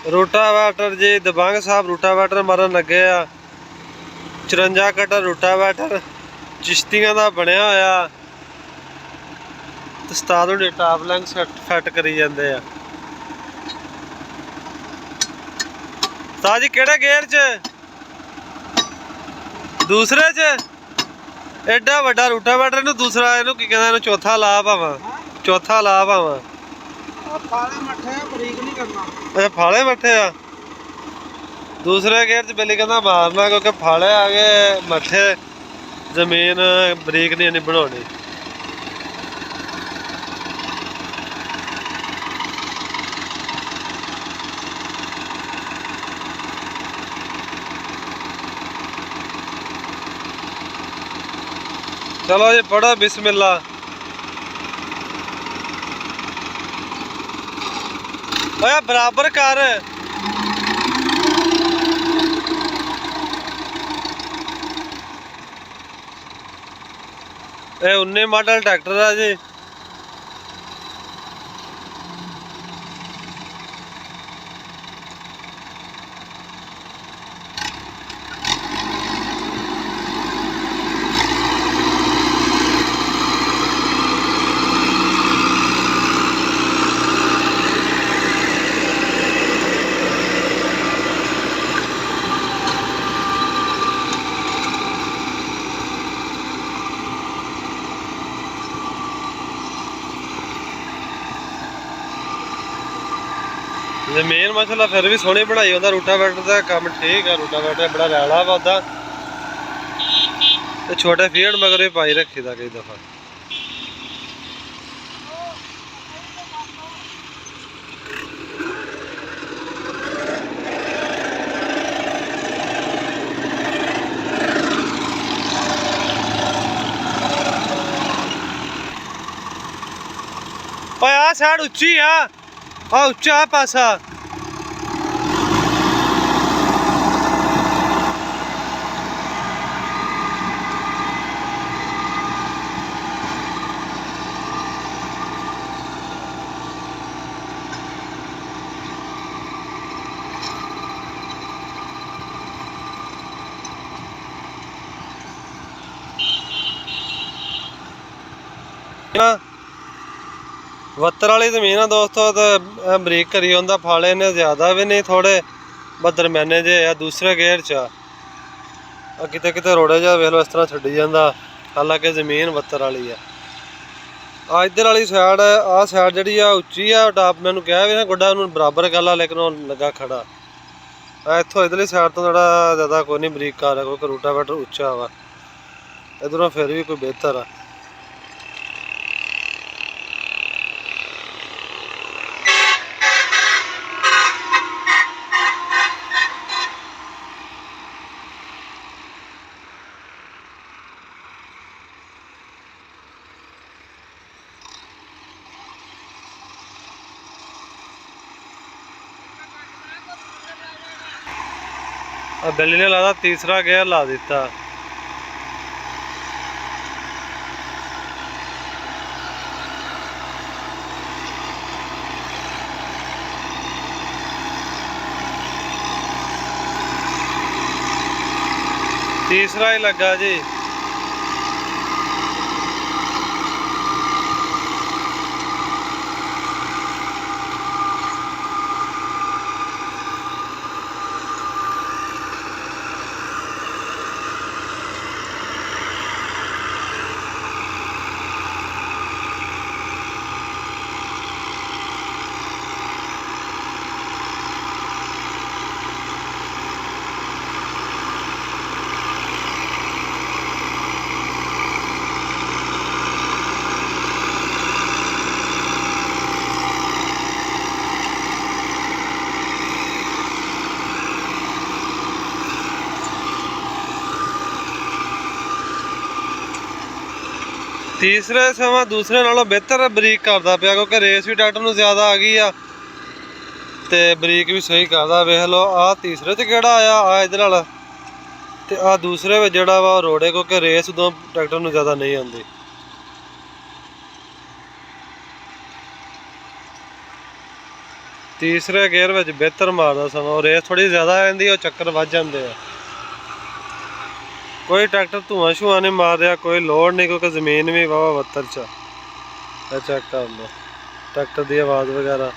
Rotavator जी दबंग साहब rotavator मारन लगे आ। 54 कटा रोटावेटर चिश्तियां दा बनया होया ते उस्ताद हुणे टॉप लैंग फिट करी जांदे आ। उस्ताद जी केड़े गेयर च? दूसरे च? एडा वड्डा रोटावेटर नूं दूसरा इहनूं की कहंदे इहनूं चौथा ला भावां, चौथा ला भावां। फाले मट्ठे बरीक नहीं करना। अच्छा फाले मट्ठे आ। दूसरे गेयर च बिल्ली कहंदा मारना क्योंकि फाले आ गए मट्ठे जमीन बरीक नहीं बनानी। चलो जी पढ़ो बिस्मिल्लाह। ओए बराबर कर। ये 19 मॉडल ट्रैक्टर है जी। जमीन माशाल्लाह फिर भी सोहनी बनाई उहदा रोटावेटर का काम ठीक है। रोटावेटर बड़ा रैला वा उहदा ते छोटे फीड मगर भी पाई रखी दा कई दफा। ओए आ साइड उच्ची आ उच्चा पासा। वत्तर वाली जमीन है दोस्तों तो बरीक करी होंदा फाले ने ज्यादा भी नहीं थोड़े दरम्याने जे आ। दूसरे गेयर च किते किते रोड़े जा वेख लो इस तरह छड्डी जांदा हालांकि जमीन वत्तर वाली है। आ इधर वाली साइड आ साइड जिहड़ी आ उच्ची आ टॉप मैनूं कहा भी ना गोड्डा उन्होंने बराबर कर ला लेकिन वो लगा खड़ा। इत्थों इधरली साइड तो थोड़ा ज़्यादा कोई नहीं बरीक कर क्योंकि रोटावेटर उच्चा वा। इधरों फिर भी कोई बेहतर आ। बिल्ली ने लादा तीसरा गेयर ला दिता। तीसरा ही लगा जी। तीसरे समा दूसरे नालों बेहतर बरीक करता पाया क्योंकि रेस भी ट्रैक्टर में ज्यादा आ गई आ ते बरीक भी सही करता। वेख लो आ तीसरे च केड़ा आया आ इधर वाला ते आ दूसरे में जड़ा वा रोड़े क्योंकि रेस उदों ट्रैक्टर में ज्यादा नहीं आती। ਤੀਸਰੇ ਗੇਅਰ ਵਿੱਚ ਬਿਹਤਰ ਮਾਰਦਾ ਸਮਾਂ। ਉਹ ਰੇਸ ਥੋੜੀ ਜ਼ਿਆਦਾ ਆ ਜਾਂਦੀ, ਉਹ ਚੱਕਰ ਵੱਜ ਜਾਂਦੇ ਆ। ਕੋਈ ਟਰੈਕਟਰ ਧੂਆਂ ਛੂਆਂ ਨਹੀਂ ਮਾਰ ਰਿਹਾ, ਕੋਈ ਲੋੜ ਨਹੀਂ, ਕਿਉਂਕਿ ਜ਼ਮੀਨ ਵੀ ਵਾਹਵਾ ਵੱਤਰ ਚ। ਇਹ ਚੈੱਕ ਕਰ ਲਓ ਟਰੈਕਟਰ ਦੀ ਆਵਾਜ਼ ਵਗੈਰਾ।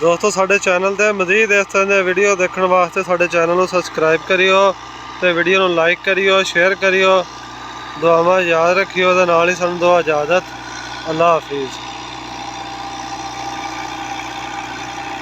ਦੋਸਤੋ ਸਾਡੇ ਚੈਨਲ ਤੇ ਮਜ਼ੀਦ ਇਸ ਤਰ੍ਹਾਂ ਦੀਆਂ ਵੀਡੀਓ ਦੇਖਣ ਵਾਸਤੇ ਸਾਡੇ ਚੈਨਲ ਨੂੰ ਸਬਸਕ੍ਰਾਈਬ ਕਰਿਓ ਤੇ ਵੀਡੀਓ ਨੂੰ ਲਾਈਕ ਕਰਿਓ, ਸ਼ੇਅਰ ਕਰਿਓ। ਦੁਆਵਾਂ ਯਾਦ ਰੱਖਿਓ ਤੇ ਨਾਲ ਹੀ ਸਾਨੂੰ ਦਿਓ ਇਜਾਜ਼ਤ। ਅੱਲਾ ਹਾਫਿਜ਼।